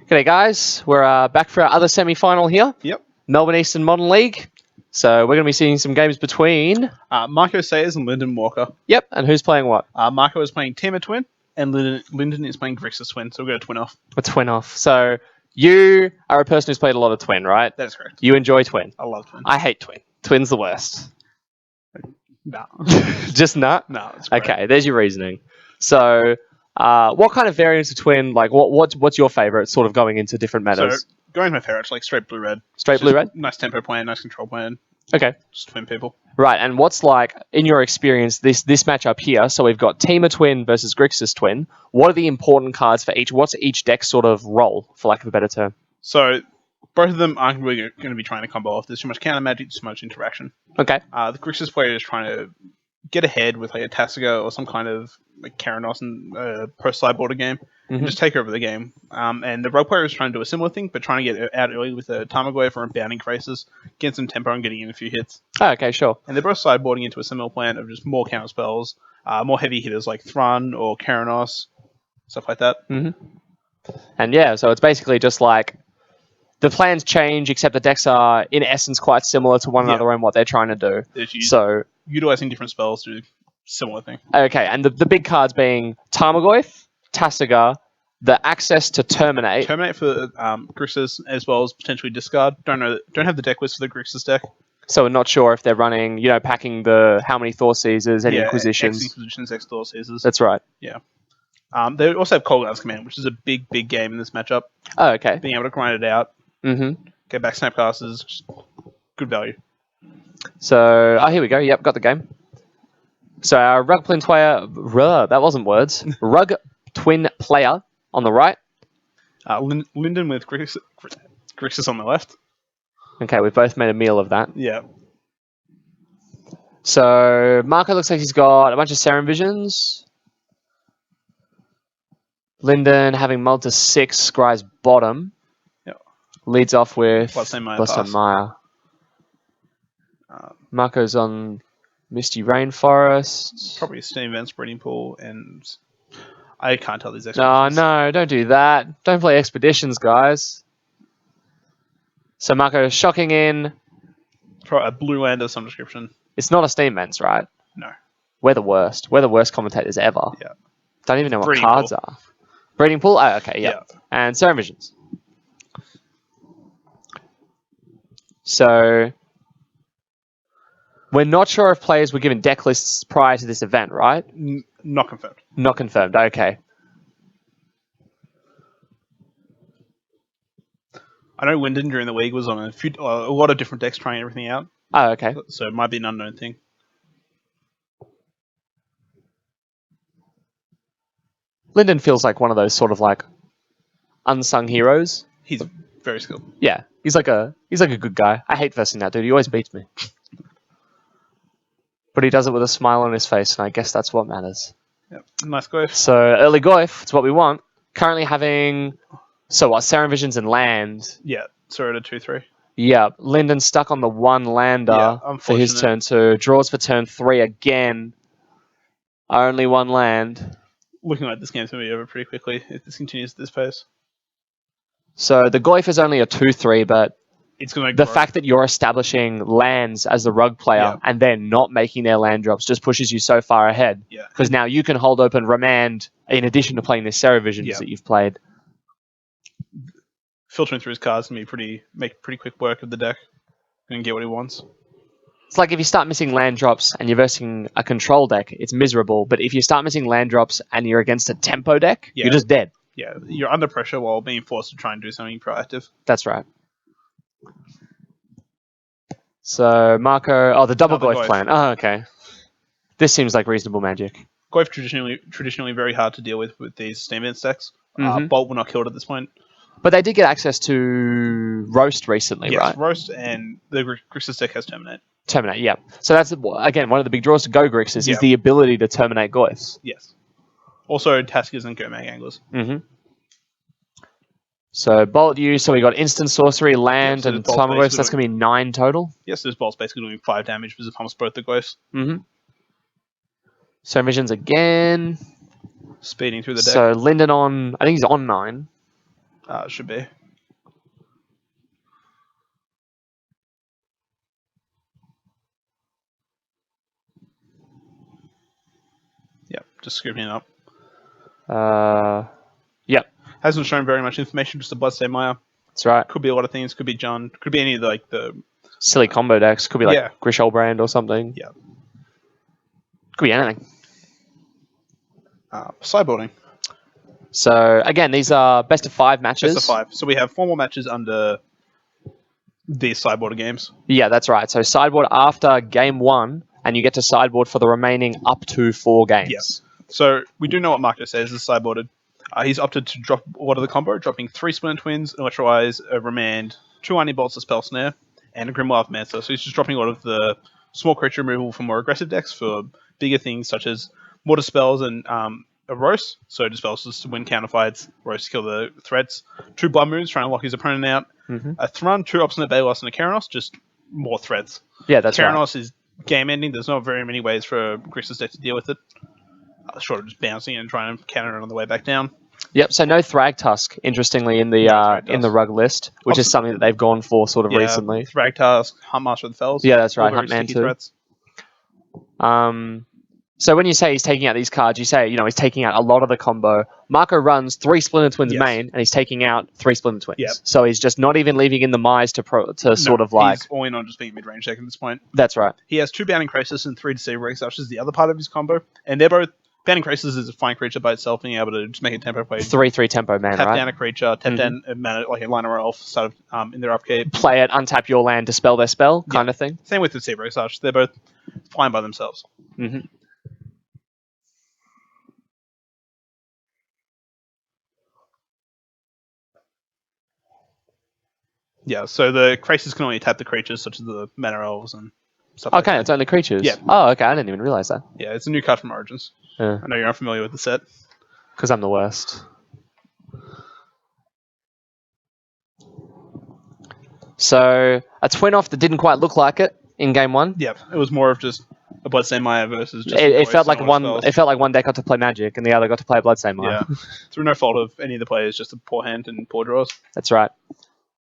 G'day guys, we're back for our other semi-final here. Yep. Melbourne Eastern Modern League. So we're going to be seeing some games between... Marco Sayers and Lyndon Walker. Yep, and who's playing what? Marco is playing Tima Twin, and Lyndon is playing Grixis Twin, so we'll go Twin off. A Twin off. So you are a person who's played a lot of Twin, right? That is correct. You enjoy Twin. I love Twin. I hate Twin. Twin's the worst. No. Just not? No, it's great. Okay, there's your reasoning. So what kind of variants of Twin, like what's your favourite sort of going into different metas? So, going with my favourites, like straight blue-red. Straight blue-red? Nice tempo plan, nice control plan. Okay. Just Twin people. Right, and what's like, in your experience, this matchup here, so we've got Tima Twin versus Grixis Twin. What are the important cards for each? What's each deck sort of role, for lack of a better term? So, both of them aren't really going to be trying to combo off. There's too much counter magic, too much interaction. Okay. The Grixis player is trying to get ahead with like a Tasiga or some kind of like Karanos and post-sideboarder game. And just take over the game. And the rogue player is trying to do a similar thing, but trying to get out early with a Tarmogoyf or Bounding Crisis, getting some tempo and getting in a few hits. Oh, okay, sure. And they're both sideboarding into a similar plan of just more counter spells, more heavy hitters like Thrun or Karanos, stuff like that. And yeah, so it's basically just like the plans change, except the decks are in essence quite similar to one another and what they're trying to do. So utilizing different spells to do similar thing. Okay, and the big cards being Tarmogoyf, Tasiga, the access to Terminate. Terminate for Grixis as well as potentially discard. Don't have the deck list for the Grixis deck. So we're not sure if they're running, packing the how many Thoughtseizers, any Inquisitions. Inquisitions, X Thoughtseizers. That's right. Yeah. They also have Colgar's Command, which is a big game in this matchup. Oh, okay. Being able to grind it out. Get back Snapcasters, just good value. So, here we go. Yep, got the game. So our Rug Twin player, that wasn't words. Rug Twin player on the right. Lyndon with Grixis on the left. Okay, we've both made a meal of that. Yeah. So Marco looks like he's got a bunch of Serum Visions. Lyndon having mulled to 6, Scry's bottom. Yep. Leads off with Bloodstone Maya. Marco's on Misty Rainforest. Probably a Steam Vents Breeding Pool, and I can't tell these expeditions. No, don't do that. Don't play expeditions, guys. So Marco shocking in. A blue land of some description. It's not a Steam Vents, right? No. We're the worst. We're the worst commentators ever. Yeah. Don't even know what cards are. Breeding Pool? Oh, okay, yeah. And Serum Visions. So we're not sure if players were given deck lists prior to this event, right? Not confirmed. Not confirmed, okay. I know Lyndon during the week was on a lot of different decks trying everything out. Oh, okay. So it might be an unknown thing. Lyndon feels like one of those sort of like unsung heroes. He's very skilled. Yeah, he's like a good guy. I hate versing that dude. He always beats me. But he does it with a smile on his face, and I guess that's what matters. Yep. Nice Goyf. So early Goyf, it's what we want. Currently having, Serum Visions and land. Yeah, so at a 2-3. Yeah, Lyndon stuck on the one lander for his turn 2. Draws for turn 3 again. Only one land. Looking like this game's going to be over pretty quickly if this continues at this pace. So the Goyf is only a 2-3, but it's going to the fact that you're establishing lands as the Rug player and then not making their land drops just pushes you so far ahead. Yeah. Because now you can hold open Remand in addition to playing the Serum Visions that you've played. Filtering through his cards can make pretty quick work of the deck and get what he wants. It's like if you start missing land drops and you're versing a control deck, it's miserable. But if you start missing land drops and you're against a tempo deck, you're just dead. Yeah, you're under pressure while being forced to try and do something proactive. That's right. So Marco, the double Goyf plan. Oh, okay. This seems like reasonable magic. Goyf traditionally very hard to deal with these Steam Vents decks. Bolt will not kill it at this point. But they did get access to Roast recently, right? Yes, Roast, and the Grixis deck has Terminate. Terminate, yeah. So that's, again, one of the big draws to Go Grixis is the ability to terminate Goyfs. Yes. Also, Taskers and Go-Mag Anglers. So Bolt use, so we got Instant Sorcery, Land, and Tarmogoyfs. That's going to be 9 total. Yes, this Bolt's basically doing 5 damage because it pumps both the Goyfs. So Visions again. Speeding through the deck. So Lyndon on, I think he's on 9. Should be. Yep, just scooping it up. Yep, Hasn't shown very much information, just a Bloodstained Mire. that's right. Could be a lot of things. Could be John. Could be any of the Silly combo decks. Could be like Yeah. Grisholbrand or something. Yeah. Could be anything. Sideboarding. So again, these are best of 5 matches. Best of 5. So we have 4 more matches under these sideboard games. Yeah, that's right. So sideboard after game 1, and you get to sideboard for the remaining up to 4 games. Yes. So we do know what Marco says is sideboarded. He's opted to drop what of the combo, dropping 3 Splinter Twins, Electrolyze, a Remand, 2 Iron Bolts, a Spell Snare, and a Grimoire of Mancer. So he's just dropping a lot of the small creature removal for more aggressive decks for bigger things such as more Dispels and a Roast. So Dispels just to win counterfights, Roast to kill the threats. 2 Blood Moons trying to lock his opponent out. A Thrun, 2 Obstinate Balos, and a Keranos, just more threats. Yeah, that's right. Keranos is game ending. There's not very many ways for Grixis deck to deal with it. Short of just bouncing and trying to counter it on the way back down. Yep. So no Thragtusk, interestingly, in the rug list, which is something that they've gone for sort of recently. Thragtusk, Huntmaster of the Fells. Yeah, that's right. Huntman too. Threats. So when you say he's taking out these cards, you say he's taking out a lot of the combo. Marco runs 3 Splinter Twins main, and he's taking out 3 Splinter Twins. Yep. So he's just not even leaving in the Mize sort of like. He's all in on just being mid-range deck at this point. That's right. He has 2 Bounding Crisis and 3 Deceiver Exhaust is the other part of his combo, and they're both. Bounding Crisis is a fine creature by itself, being able to just make a tempo play. 3/3 tempo man, tap right? down a creature, tap down a mana, like a liner elf, sort of in their upkeep. Play it, untap your land, dispel their spell, kind of thing. Same with the Deceiver Exhaust. They're both fine by themselves. Mm-hmm. Yeah, so the Crisis can only tap the creatures such as the Mana Elves and stuff like that. It's only creatures? Yeah. Oh, okay, I didn't even realize that. Yeah, it's a new card from Origins. Yeah. I know you're unfamiliar with the set. Because I'm the worst. So, a twin off that didn't quite look like it in game 1. Yeah, it was more of just a Bloodstained Mire versus just... It felt like one deck got to play Magic and the other got to play Bloodstained Mire. Yeah, through no fault of any of the players, just a poor hand and poor draws. That's right.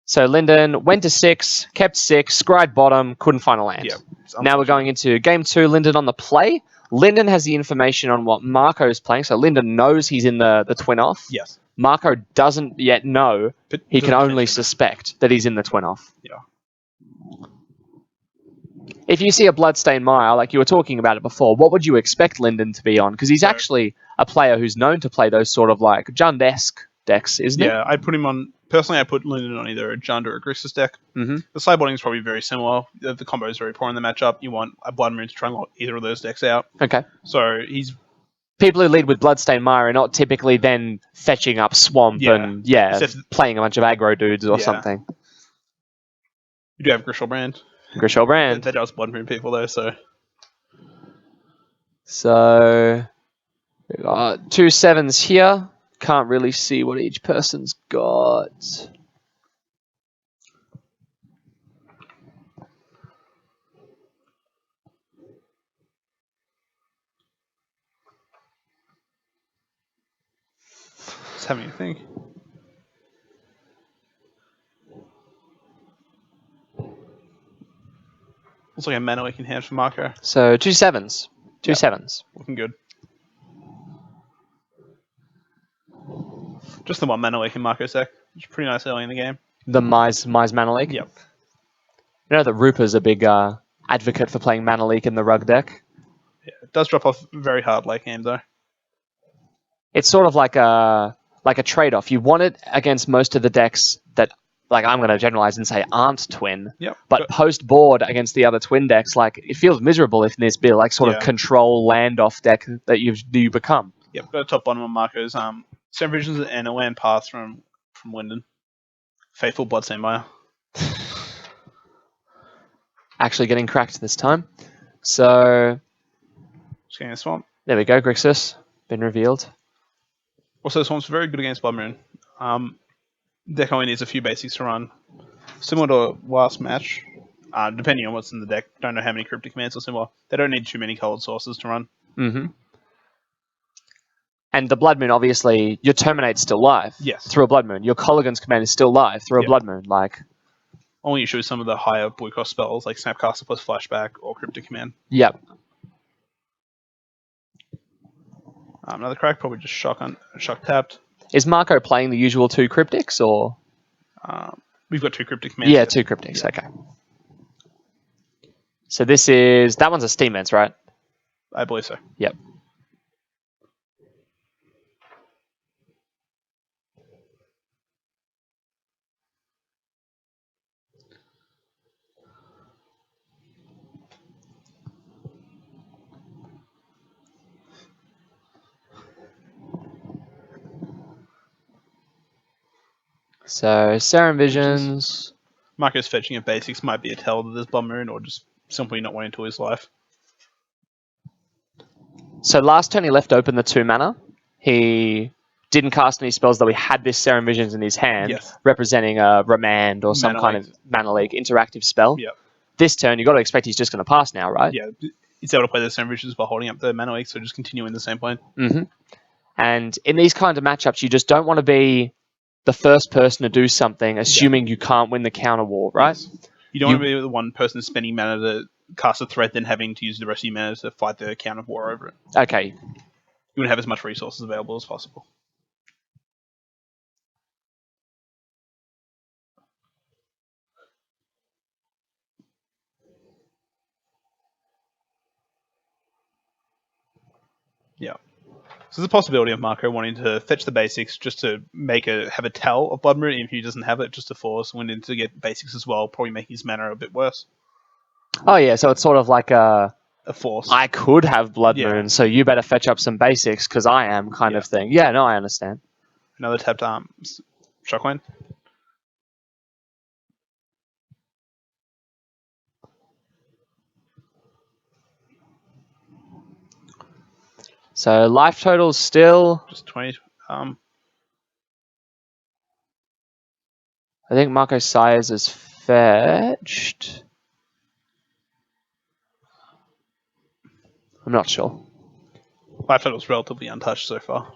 So Lyndon went to 6, kept 6, scryed bottom, couldn't find a land. Yeah, now we're going into game 2, Lyndon on the play. Lyndon has the information on what Marco's playing, so Lyndon knows he's in the twin off. Yes. Marco doesn't yet know. But he can only suspect that he's in the twin off. Yeah. If you see a Bloodstained Mire, like you were talking about it before, what would you expect Lyndon to be on? Because he's actually a player who's known to play those sort of like Jund-esque decks, isn't he? Yeah, I'd put him on... Personally, I put Lyndon on either a Jund or a Grixis deck. Mm-hmm. The sideboarding is probably very similar. The combo is very poor in the matchup. You want a Blood Moon to try and lock either of those decks out. Okay. So he's... People who lead with Bloodstained Mire are not typically then fetching up Swamp and playing a bunch of aggro dudes or something. You do have Grisholbrand. Grisholbrand. That does Blood Moon people though, so... So... we got 2 7s here. Can't really see what each person's got. Just having a think. Looks like a mana leak in hand for Marco. So 2 7s. 2 7s. Looking good. Just the one mana leak in Marco's deck. It's pretty nice early in the game. The Mize Mana Leak? Yep. You know that Ruper's a big advocate for playing Mana Leak in the rug deck? Yeah, it does drop off very hard late game though. It's sort of like a trade-off. You want it against most of the decks that, like I'm going to generalize and say aren't twin. Yep. But post-board against the other twin decks, like it feels miserable if this be like sort of control land-off deck that you become. Yep, got a top bottom on Marco's. Seven Visions and a land path from Lyndon. Faithful Bloodstained Mire. Actually getting cracked this time. So... just getting a Swamp. There we go, Grixis. Been revealed. Also, Swamp's very good against Blood Moon. Deck only needs a few basics to run. Similar to last match, depending on what's in the deck. Don't know how many Cryptic Commands or similar. They don't need too many colored sources to run. Mm-hmm. And the Blood Moon, obviously, your Terminate's still live. Yes. Through a Blood Moon. Your Colligan's Command is still live through a Blood Moon. Like, only issue with some of the higher blue cost spells like Snapcaster plus Flashback or Cryptic Command. Yep. Another crack, probably just shock tapped. Is Marco playing the usual 2 Cryptics, or? We've got 2 Cryptic Commands. Yeah, 2 Cryptics, okay. So that one's a Steam Ents, right? I believe so. Yep. So, Serum Visions. Marco's fetching at basics might be a tell that there's Blood Moon, or just simply not wanting to lose life. So last turn he left open the 2 mana. He didn't cast any spells, though he had this Serum Visions in his hand, representing a Remand or some kind of Mana League interactive spell. Yep. This turn, you've got to expect he's just going to pass now, right? Yeah, he's able to play the Serum Visions while holding up the Mana League, so just continue in the same plane. Mm-hmm. And in these kinds of matchups, you just don't want to be the first person to do something, assuming you can't win the counter war, right? Yes. You don't want to be the one person spending mana to cast a threat, then having to use the rest of your mana to fight the counter war over it. Okay. You want to have as much resources available as possible. Yeah. So there's a possibility of Marco wanting to fetch the basics just to have a tell of Blood Moon, even if he doesn't have it, just to force Wyndon to get basics as well, probably making his mana a bit worse. Oh yeah, so it's sort of like a force. I could have Blood Moon, so you better fetch up some basics because I am kind of thing. Yeah, no, I understand. Another tapped Shockwind. So life total's still just 20. I think Marco Sires is fetched. I'm not sure. Life total's relatively untouched so far.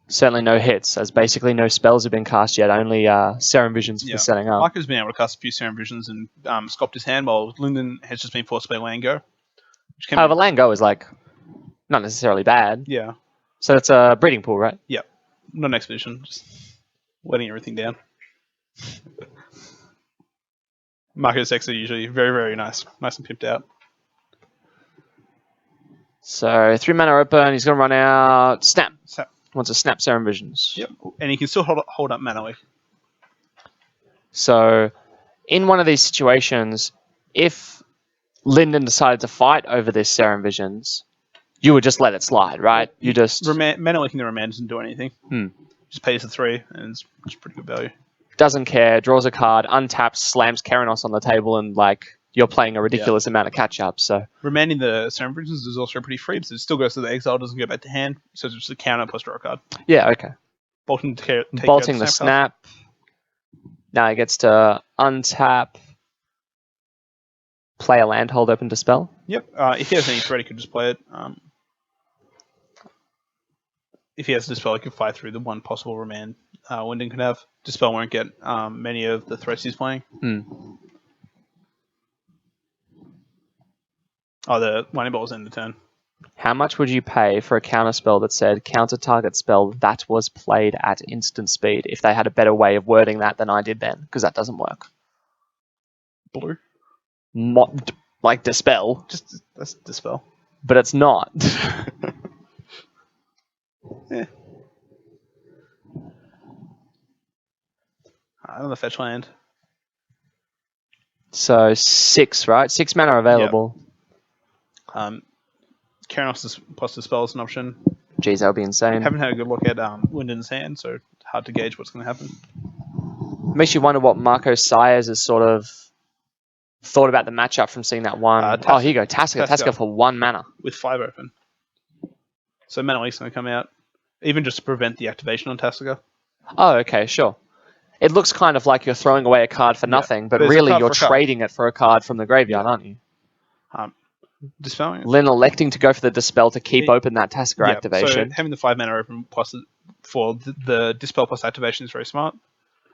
Certainly no hits, as basically no spells have been cast yet, only Serum Visions for setting up. Marco's been able to cast a few Serum Visions and sculpt his hand, while Lyndon has just been forced to play Lango. However, Lango is like not necessarily bad. Yeah. So it's a breeding pool, right? Yep. Not an expedition, just letting everything down. Marco's decks are usually very, very nice. Nice and pimped out. So 3 mana open, he's going to run out. Snap. Wants to snap Serum Visions. Yep. And he can still hold up Mana League. So in one of these situations, if Lyndon decided to fight over this Serum Visions, you would just let it slide, right? You just... Mana Leaking the Remand doesn't do anything. Just pays the 3, and it's pretty good value. Doesn't care, draws a card, untaps, slams Keranos on the table, and you're playing a ridiculous amount of catch-up, so... Remanding the Serum Visions is also pretty free, because it still goes to the exile, doesn't go back to hand, so it's just a counter plus draw a card. Yeah, okay. Bolting the snap. Now he gets to untap, play a land, hold open, dispel. Yep. If he has any threat, he could just play it. If he has Dispel, he can fight through the one possible remand Wyndon can have. Dispel won't get many of the threats he's playing. Oh, the Lightning Bolt's end of turn. How much would you pay for a counter spell that said counter target spell that was played at instant speed, if they had a better way of wording that than I did then? Because that doesn't work. Blue? Like Dispel. That's Dispel. But it's not. Yeah. Another fetch land. So 6, right? 6 mana available. Yep. Keranos plus Dispel is an option. Jeez, that would be insane. Haven't had a good look at Wyndon's hand, so hard to gauge what's going to happen. Makes you wonder what Marco Sires has sort of thought about the matchup from seeing that one. Here you go. Tasker for 1 mana. With 5 open. So Mana Leak's going to come out, even just to prevent the activation on Tasker. Oh, okay, sure. It looks kind of like you're throwing away a card for nothing, but really you're trading it for a card from the graveyard, aren't you? Dispelling it. Lynn electing to go for the Dispel to keep open that Tasker activation. So having the 5 mana open plus for the Dispel plus activation is very smart.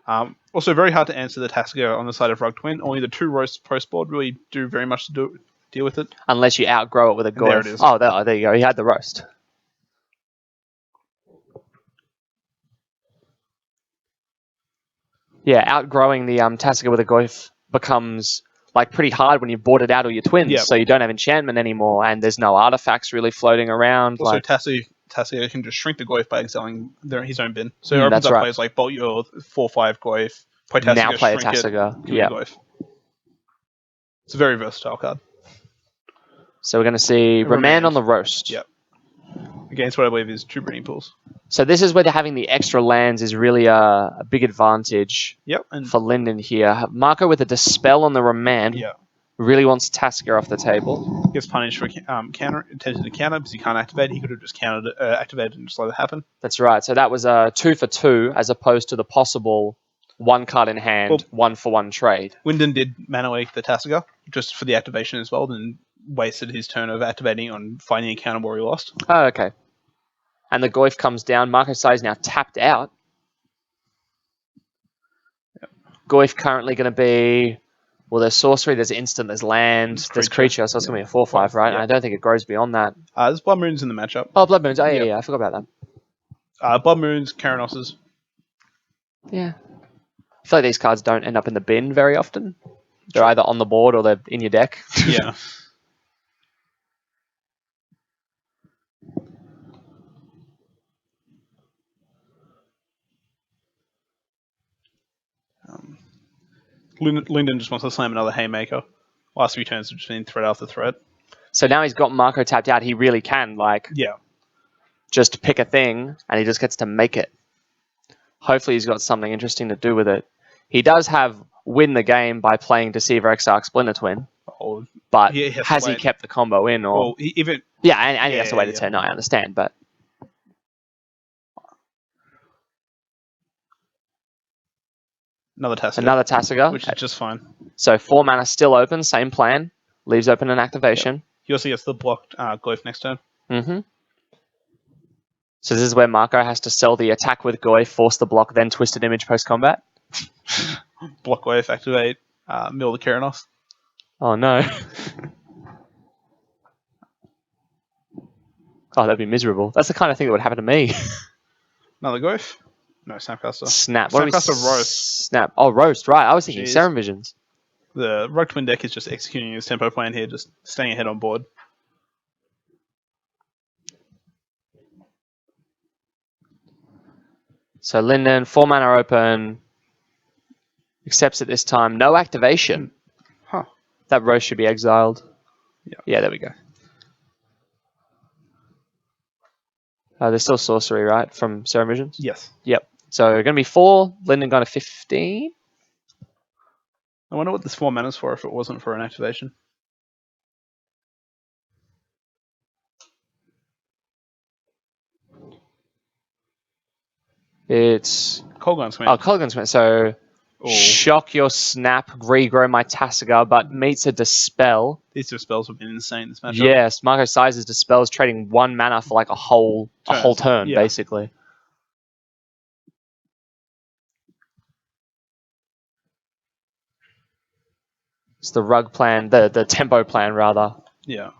Also, very hard to answer the Tasker on the side of Rug Twin. Only the 2 roasts post board really do very much to deal with it. Unless you outgrow it with a Goyf. There it is. Oh, there you go. He had the roast. Yeah, outgrowing the Tasker with a Goyf becomes like pretty hard when you've boarded out all your twins, so you don't have enchantment anymore, and there's no artifacts really floating around. Also, Tasker can just shrink the Goyf by exiling his own bin. So it opens up plays like Bolt your 4/5 Goyf, play Tasker, now play shrink Tasker. Yeah. It's a very versatile card. So we're going to see Remand on the roast. Yep. Against what I believe is 2 breeding pools. So this is where having the extra lands is really a big advantage for Lyndon here. Marco with a Dispel on the Remand really wants Tasker off the table. Gets punished for attempting to counter because he can't activate. He could have just activated and just let it happen. That's right. So that was a 2 for 2 as opposed to the possible 1 card in hand, 1 for 1 trade. Wyndon did mana wake the Tasker just for the activation as well, and wasted his turn of activating on finding a counter where he lost. Oh, okay. And the Goyf comes down. Marco Sai is now tapped out. Goyf currently going to be... Well, there's sorcery, there's instant, there's land, there's creature, so it's going to be a 4/5, right? And I don't think it grows beyond that. There's Blood Moons in the matchup. Oh, Blood Moons. Oh, yeah, I forgot about that. Blood Moons, Karanos's. Yeah. I feel like these cards don't end up in the bin very often. They're either on the board or they're in your deck. Yeah. Lyndon just wants to slam another Haymaker. Last few turns have just been threat after threat. So now he's got Marco tapped out. He really can, just pick a thing, and he just gets to make it. Hopefully he's got something interesting to do with it. He does have win the game by playing Deceiver Exarch Splinter Twin. But has he kept the combo in? Or he has to wait a turn. No, I understand, but... Another Tasker. Which is just fine. So 4 mana still open, same plan. Leaves open an activation. Yep. He also gets the blocked Goyf next turn. Mm-hmm. So this is where Marco has to sell the attack with Goyf, force the block, then Twisted Image post-combat. Block Goyf, activate, mill the Keranos. Oh no. Oh, that'd be miserable. That's the kind of thing that would happen to me. Another Goyf? No, Snapcaster. Snapcaster Roast. Snap. Oh, Roast, right. I was thinking Serum Visions. The Rug Twin deck is just executing his tempo plan here, just staying ahead on board. So Lyndon, 4 mana open. Accepts it this time. No activation. Huh. That Roast should be exiled. Yeah. Yeah, there we go. There's still sorcery, right, from Serum Visions? Yes. Yep. So going to be 4. Lyndon got a 15. I wonder what this 4 mana's for if it wasn't for an activation. It's... Colgun's Command. Oh, Colgun's Command. So... Shock your Snap, regrow my Tasker, but meets a Dispel. These Dispels have been insane this matchup. Yes, Marco Sai's Dispel is trading 1 mana for like a whole turn, basically. It's the rug plan, the tempo plan rather. Yeah.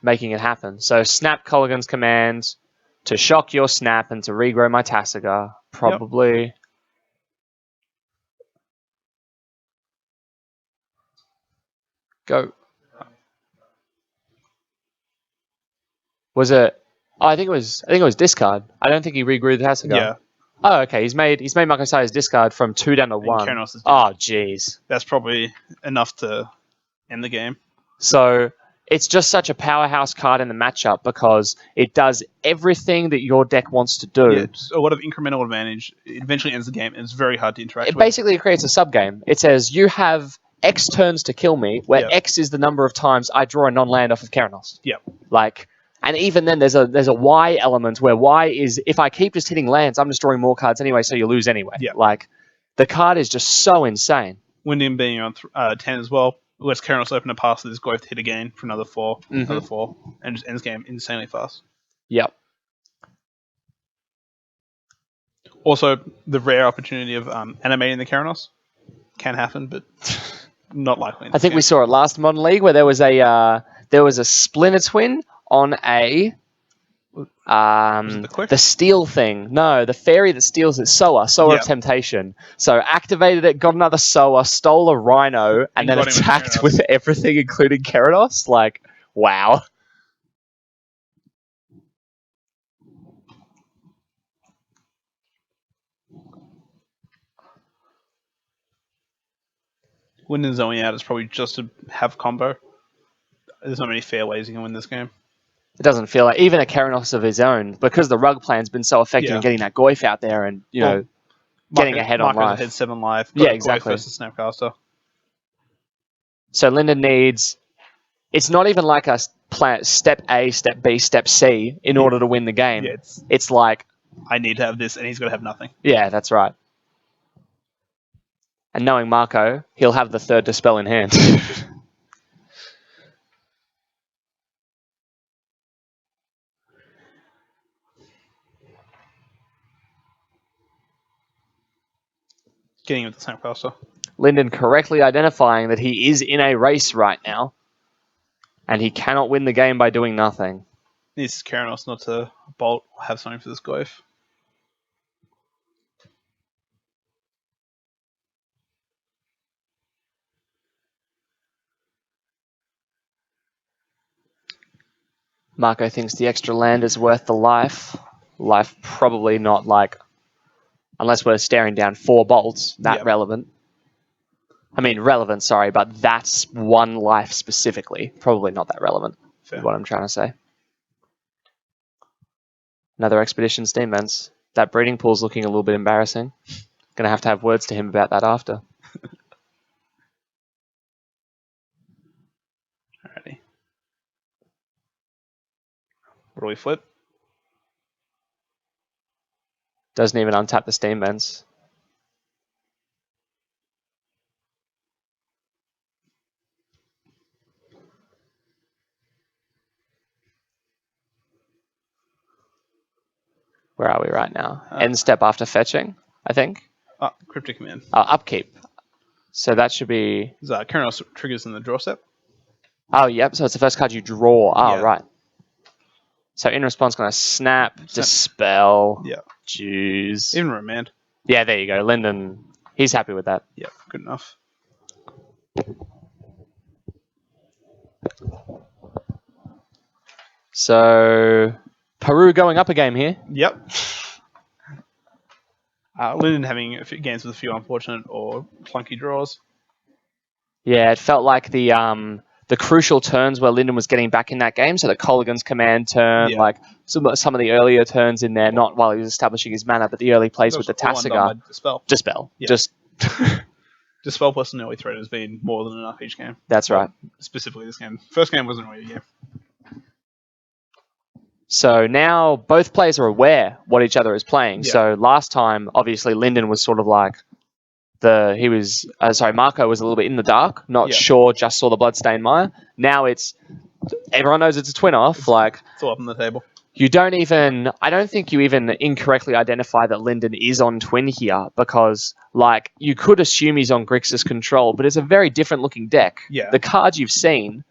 Making it happen. So Snap Colligan's command to shock your Snap and to regrow my Tasker. Probably... Yep. Go. Was it? Oh, I think it was discard. I don't think he regrew the Tasker. Yeah. Oh, okay. He's made Marco Sai's discard from 2 down to 1. Oh, jeez. That's probably enough to end the game. So it's just such a powerhouse card in the matchup because it does everything that your deck wants to do. Yeah, a lot of incremental advantage. It eventually ends the game, and it's very hard to interact with. It basically creates a sub-game. It says you have X turns to kill me, where X is the number of times I draw a non-land off of Keranos. Yeah. And even then, there's a Y element where Y is if I keep just hitting lands, I'm just drawing more cards anyway, so you lose anyway. Yeah. The card is just so insane. Wyndham being on 10 as well. lets Keranos open a pass with his Goif to hit again for another 4, Mm-hmm. and just ends game insanely fast. Yep. Also, the rare opportunity of animating the Keranos can happen, but not likely. I think we saw it last Modern League where there was a Splinter Twin on the steel thing. No, the fairy that steals it, Soa of Temptation. So activated it, got another Soa, stole a Rhino, and then attacked with everything, including Keranos. Like, wow. Winning Zoe out is probably just to have combo. There's not many fair ways you can win this game. It doesn't feel like even a Keranos of his own, because the rug plan's been so effective in getting that Goif out there and getting ahead on life. Had 7 life. Yeah, exactly. Versus Snapcaster. So Linden needs. It's not even like a step A, step B, step C in order to win the game. Yeah, it's like I need to have this, and he's got to have nothing. Yeah, that's right. And knowing Marco, he'll have the third Dispel in hand. Getting with the Snapcaster. Linden correctly identifying that he is in a race right now, and he cannot win the game by doing nothing. Needs Keranos not to bolt or have something for this Goif. Marco thinks the extra land is worth the life. Life probably not unless we're staring down 4 bolts, relevant. I mean, relevant, sorry, but that's 1 life specifically. Probably not that relevant, is what I'm trying to say. Another Expedition Steam Vents. That breeding pool's looking a little bit embarrassing. Gonna have to have words to him about that after. Alrighty. What do we flip? Doesn't even untap the Steam Vents. Where are we right now? End step after fetching, I think. Cryptic Command. Upkeep. So that should be... Keranos triggers in the draw step. Oh, yep. So it's the first card you draw. Oh, right. So in response, going to snap, Dispel. Yeah. Choose. Even Remand. Yeah, there you go. Linden, he's happy with that. Yeah, good enough. So Peru going up a game here. Yep. Linden having a few games with a few unfortunate or clunky draws. Yeah, it felt like the crucial turns where Linden was getting back in that game. So the Colligan's command turn, like some of the earlier turns in there, not while he was establishing his mana, but the early plays with the Tasigar. Dispel. Yeah. Just Dispel plus an early threat has been more than enough each game. That's right. Specifically this game. First game wasn't really a game. So now both players are aware what each other is playing. Yeah. So last time, obviously, Linden was sort of like Marco was a little bit in the dark, not sure, just saw the Bloodstained Mire. Now everyone knows it's a twin off. It's all up on the table. I don't think you even incorrectly identify that Linden is on twin here because, you could assume he's on Grixis control, but it's a very different looking deck. Yeah. The cards you've seen,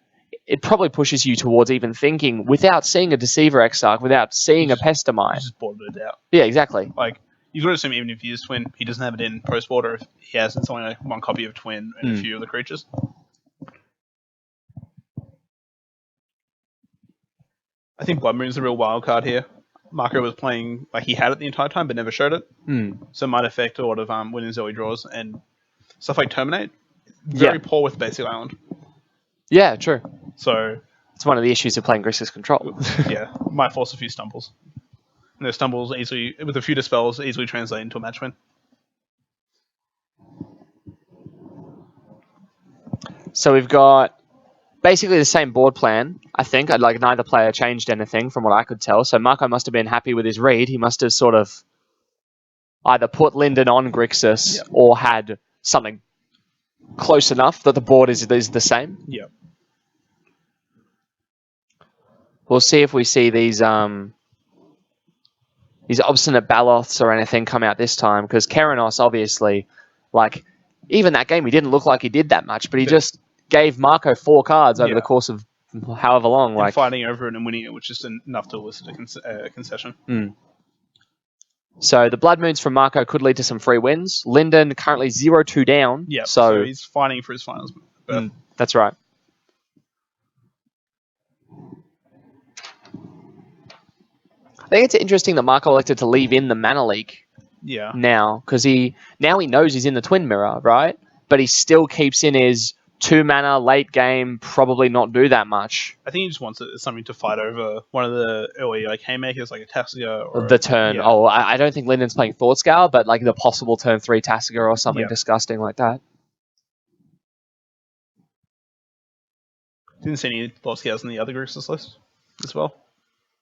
it probably pushes you towards even thinking, without seeing a Deceiver Exarch, without seeing a Pestamine. Just boarded it out. Yeah, exactly. You've got to assume even if he is twin, he doesn't have it in post border. If he has, it's only 1 copy of twin and a few of the creatures. I think Blood Moon's the real wild card here. Marco was playing he had it the entire time, but never showed it. So it might affect a lot of winning Zoe draws and stuff like Terminate. Very poor with Basic Island. Yeah, true. So it's one of the issues of playing Grixis control. Yeah, might force a few stumbles. And those stumbles easily, with a few dispels, easily translate into a match win. So we've got basically the same board plan, I think. Neither player changed anything from what I could tell. So Marco must have been happy with his read. He must have sort of either put Linden on Grixis or had something close enough that the board is the same. Yeah. We'll see if we see these obstinate Baloths or anything come out this time, because Keranos obviously, like, even that game he didn't look like he did that much, but he just gave Marco 4 cards over the course of however long. And fighting over it and winning it, which is enough to elicit a concession. So the Blood Moons from Marco could lead to some free wins. Lyndon currently 0-2 down. Yeah, so he's fighting for his finals berth. That's right. I think it's interesting that Marco elected to leave in the Mana Leak. Yeah. Now, because he knows he's in the Twin Mirror, right? But he still keeps in his 2 mana late game, probably not do that much. I think he just wants something to fight over one of the early haymakers, like a Tasiga or the turn. Yeah. Oh, I don't think Lyndon's playing Thought Scour, but like the possible turn 3 Tasiga or something disgusting like that. Didn't see any Thought Scours in the other groups list as well.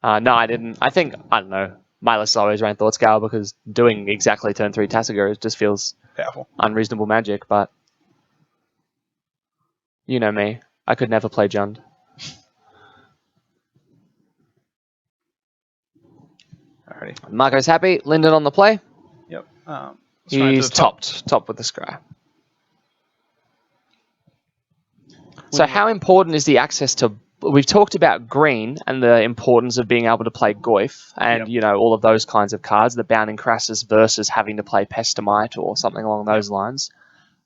No, I didn't. I think, I don't know. My list always ran Thought Scour because doing exactly turn 3 Tasiga just feels powerful. Unreasonable magic, but you know me. I could never play Jund. Alrighty. Marco's happy. Lyndon on the play. Yep. He's top with the scry. So how important is the access to... We've talked about green and the importance of being able to play Goyf and, you know, all of those kinds of cards, the Bounding Crassus versus having to play Pestamite or something along those lines.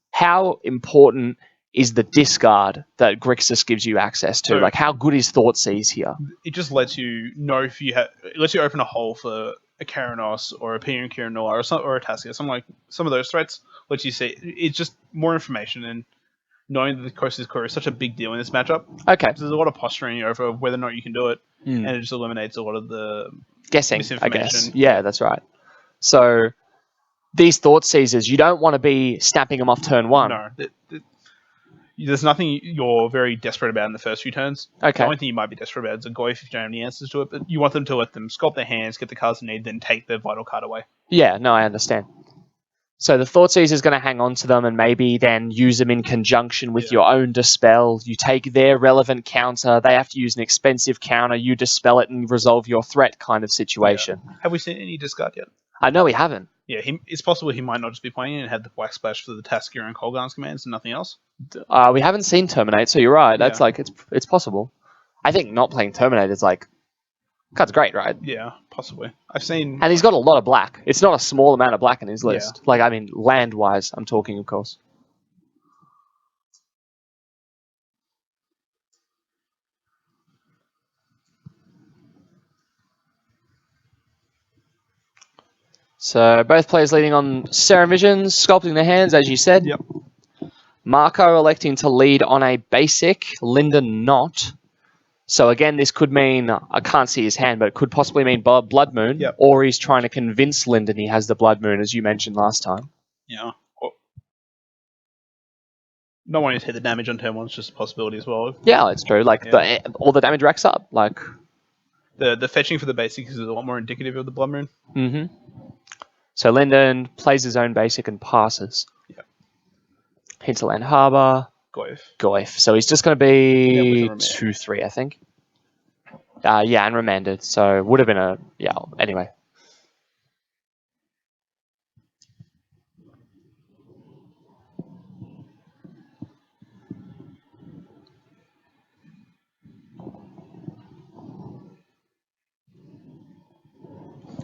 How important is the discard that Grixis gives you access to? So, like, how good is Thoughtseize here? It just lets you know if you have... It lets you open a hole for a Keranos or a Pinion Kirin Noir or a Tassia. Some of those threats lets you see... It's just more information, and knowing that the Coastal Core is such a big deal in this matchup. Okay. There's a lot of posturing over whether or not you can do it, and it just eliminates a lot of the guessing, I guess. Yeah, that's right. So these Thoughtseizers, you don't want to be snapping them off turn 1. No. There's nothing you're very desperate about in the first few turns. Okay. The only thing you might be desperate about is a Goyf if you don't have any answers to it, but you want them to let them sculpt their hands, get the cards they need, then take the vital card away. Yeah, no, I understand. So the Thoughtseizer is going to hang on to them and maybe then use them in conjunction with your own Dispel. You take their relevant counter, they have to use an expensive counter, you dispel it and resolve your threat kind of situation. Yeah. Have we seen any discard yet? I know we haven't. Yeah, it's possible he might not just be playing and have the Black Splash for the Tasker and Colgan's commands and nothing else. We haven't seen Terminate, so you're right. That's like, it's possible. I think not playing Terminate is like... Card's great, right? Yeah, possibly. I've seen... And he's got a lot of black. It's not a small amount of black in his list. Like, I mean, land-wise, I'm talking, of course. So, both players leading on Serum Visions, sculpting their hands, as you said. Yep. Marco electing to lead on a basic, Lyndon not. So again, this could mean, I can't see his hand, but it could possibly mean Blood Moon, or he's trying to convince Lyndon he has the Blood Moon, as you mentioned last time. Yeah. Not wanting to hit the damage on turn 1 is just a possibility as well. Yeah, it's true. Like, all the damage racks up. Like the fetching for the basic is a lot more indicative of the Blood Moon. Mm-hmm. So Lyndon plays his own basic and passes. Yep. Hinterland Harbour. Goyf. So he's just going to be 2-3, I think. Yeah, and remanded. So would have been a... Yeah, anyway.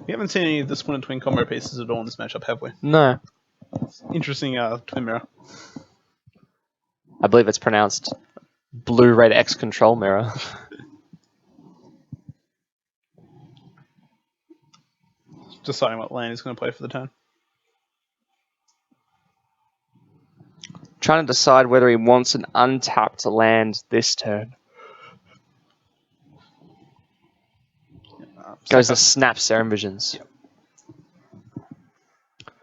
We haven't seen any of the Splinter and Twin combo pieces at all in this matchup, have we? No. Interesting Twin Mirror. I believe it's pronounced Blue-Red X Control Mirror. Deciding what land he's going to play for the turn. Trying to decide whether he wants an untapped land this turn. Goes to Snap Serum Visions. Yep.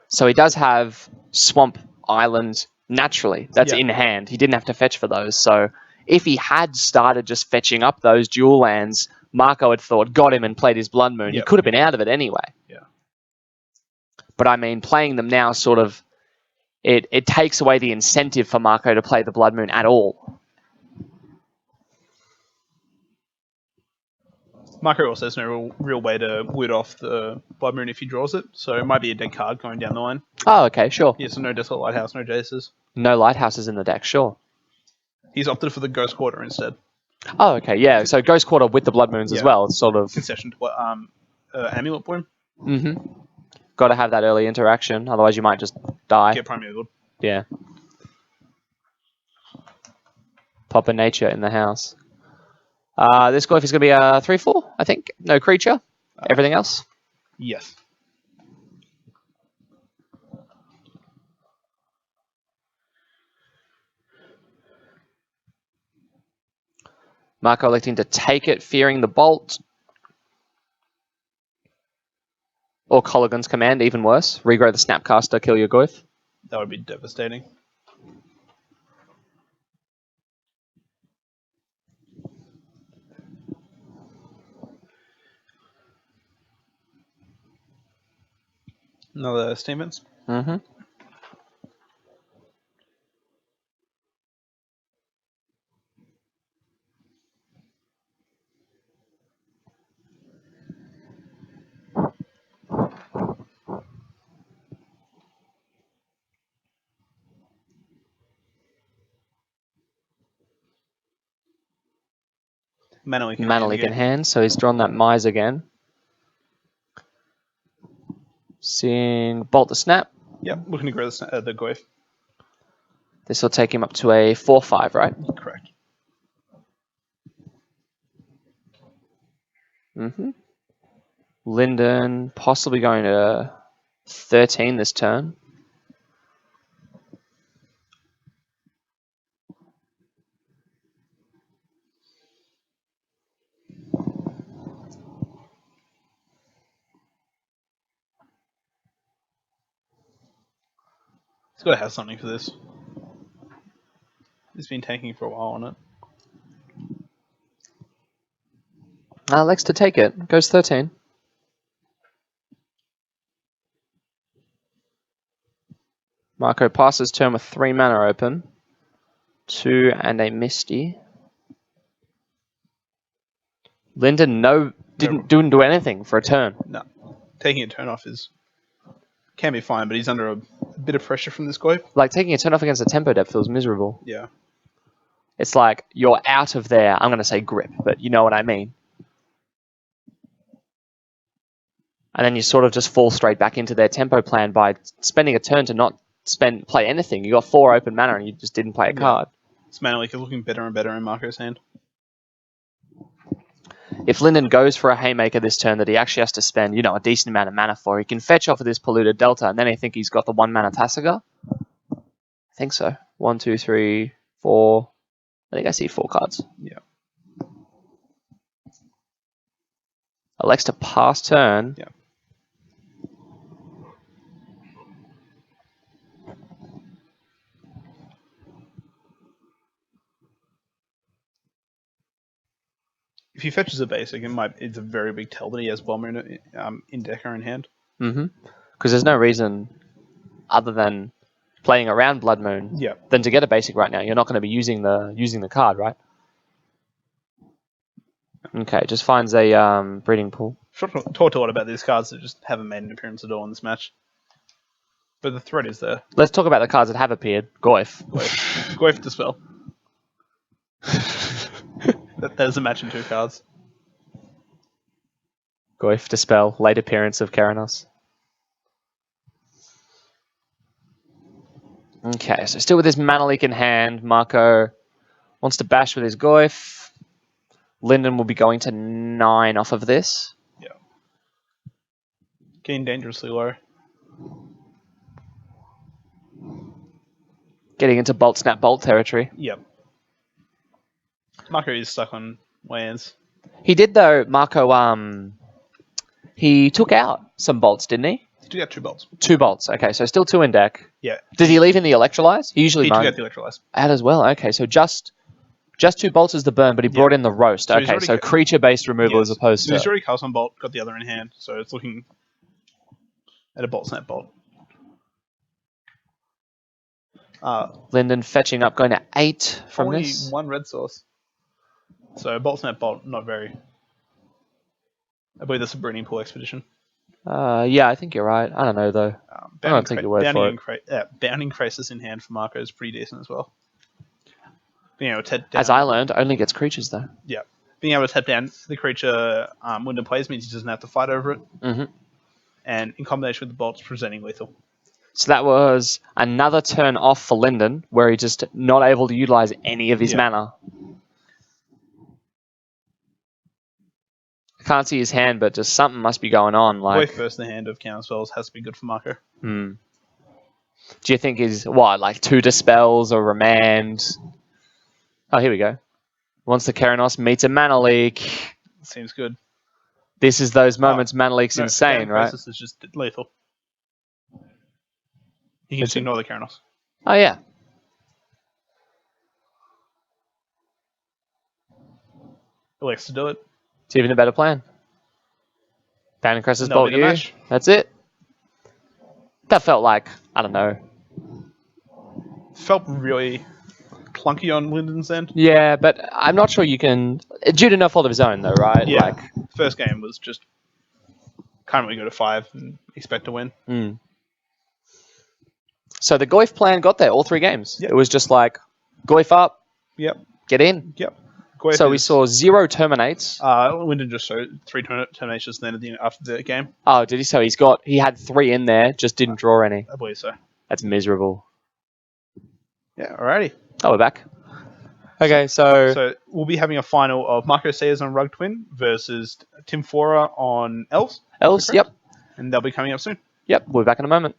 So he does have Swamp Island naturally. That's in hand. He didn't have to fetch for those. So if he had started just fetching up those dual lands, Marco had thought, got him and played his Blood Moon. He could have been out of it anyway. Yeah. But I mean, playing them now sort of it takes away the incentive for Marco to play the Blood Moon at all. Marco also has no real way to wood off the Blood Moon if he draws it, so it might be a dead card going down the line. Oh, okay, sure. Yeah, so no Desolate Lighthouse, no Jaces. No Lighthouses in the deck, sure. He's opted for the Ghost Quarter instead. Oh, okay, yeah. So Ghost Quarter with the Blood Moons as well, sort of. Concession to Amulet Bloom. Mm-hmm. Got to have that early interaction, otherwise you might just die. Get Primeval. Yeah. Pop a nature in the house. This Goif is going to be a 3/4, I think. No creature. Everything else? Yes. Marco electing to take it, fearing the bolt. Or Colligan's command, even worse. Regrow the Snapcaster, kill your Goif. That would be devastating. Another statements. Mm-hmm. Mana Leak in hand, so he's drawn that Mize again. Seeing Bolt the Snap. Yep, looking to grow the Goif. This will take him up to a 4/5, right? Correct. Mm-hmm. Linden possibly going to 13 this turn. He's got to have something for this. He's been tanking for a while on it. Likes to take it. Goes 13. Marco passes turn with 3 mana open. 2 and a Misty. Linden didn't do anything for a turn. No. Taking a turn off can be fine, but he's under a bit of pressure from this Goif. Like, taking a turn off against a tempo deck feels miserable. Yeah. It's like, you're out of there, I'm going to say grip, but you know what I mean. And then you sort of just fall straight back into their tempo plan by spending a turn to not play anything. You got 4 open mana and you just didn't play a card. This Mana Leak is looking better and better in Marco's hand. If Linden goes for a Haymaker this turn that he actually has to spend, a decent amount of mana for, he can fetch off of this Polluted Delta, and then I think he's got the 1 mana Tasigur. I think so. 1, 2, 3, 4. I think I see 4 cards. Yeah. Elects to pass turn. Yeah. If he fetches a basic, it's a very big tell that he has Bomber in deck or in hand. Mm-hmm. Because there's no reason other than playing around Blood Moon than to get a basic right now. You're not going to be using the card, right? Okay, just finds a breeding pool. Talked a lot about these cards that just haven't made an appearance at all in this match. But the threat is there. Let's talk about the cards that have appeared. Goif. Goif Dispel. That is a match in 2 cards. Goif Dispel, late appearance of Keranos. Okay, so still with his Mana Leak in hand, Marco wants to bash with his Goif. Linden will be going to 9 off of this. Yeah. Getting dangerously low. Getting into Bolt Snap Bolt territory. Yep. Marco is stuck on lands. He did though, Marco, he took out some bolts, didn't he? He took out 2 bolts. 2 bolts, okay, so still 2 in deck. Yeah. Did he leave in the Electrolyze? He usually took out the Electrolyze. Out as well, okay, so just 2 bolts is the burn, but he brought in the roast. So okay, so creature-based removal as opposed to... He's already cast on bolt, got the other in hand, so it's looking at a Bolt Snap Bolt. Linden fetching up, going to 8 from only this. 1 red source. So Bolt's net Bolt, not very. I believe that's a breeding pool expedition. Yeah, I think you're right. I don't know, though. I don't take your word for it. Bounding Crisis in hand for Marco is pretty decent as well. Being able to tap down, as I learned, only gets creatures, though. Yeah. Being able to tap down the creature when it plays means he doesn't have to fight over it. Mm-hmm. And in combination with the bolts, presenting lethal. So that was another turn off for Linden, where he's just not able to utilize any of his mana. I can't see his hand, but just something must be going on. Boy, first in the hand of counter spells has to be good for Marco. Do you think is like 2 dispels or remand? Oh, here we go. Once the Keranos meets a mana leak. Seems good. This is those moments mana leak's insane, right? Crisis is just lethal. You can just ignore the Keranos. Oh, yeah. Elects to do it. It's even a better plan. Bounding Crisis Bolt you. Match. That's it. That felt like, I don't know. Felt really clunky on Linden's end. Yeah, but I'm not sure you can... Due to no fault of his own, though, right? Yeah. First game was just... Can't really go to 5 and expect to win. So the Goif plan got there all 3 games. Yep. It was just like, Goif up. Yep. Get in. Yep. So we saw 0 terminates. Linden just showed 3 terminations then after the game. Oh, did he? So he had 3 in there, just didn't draw any. I believe so. That's miserable. Yeah, alrighty. Oh, we're back. Okay, so we'll be having a final of Marco Sayers on Rug Twin versus Tim Fora on Elves. Elves, yep. And they'll be coming up soon. Yep, we'll be back in a moment.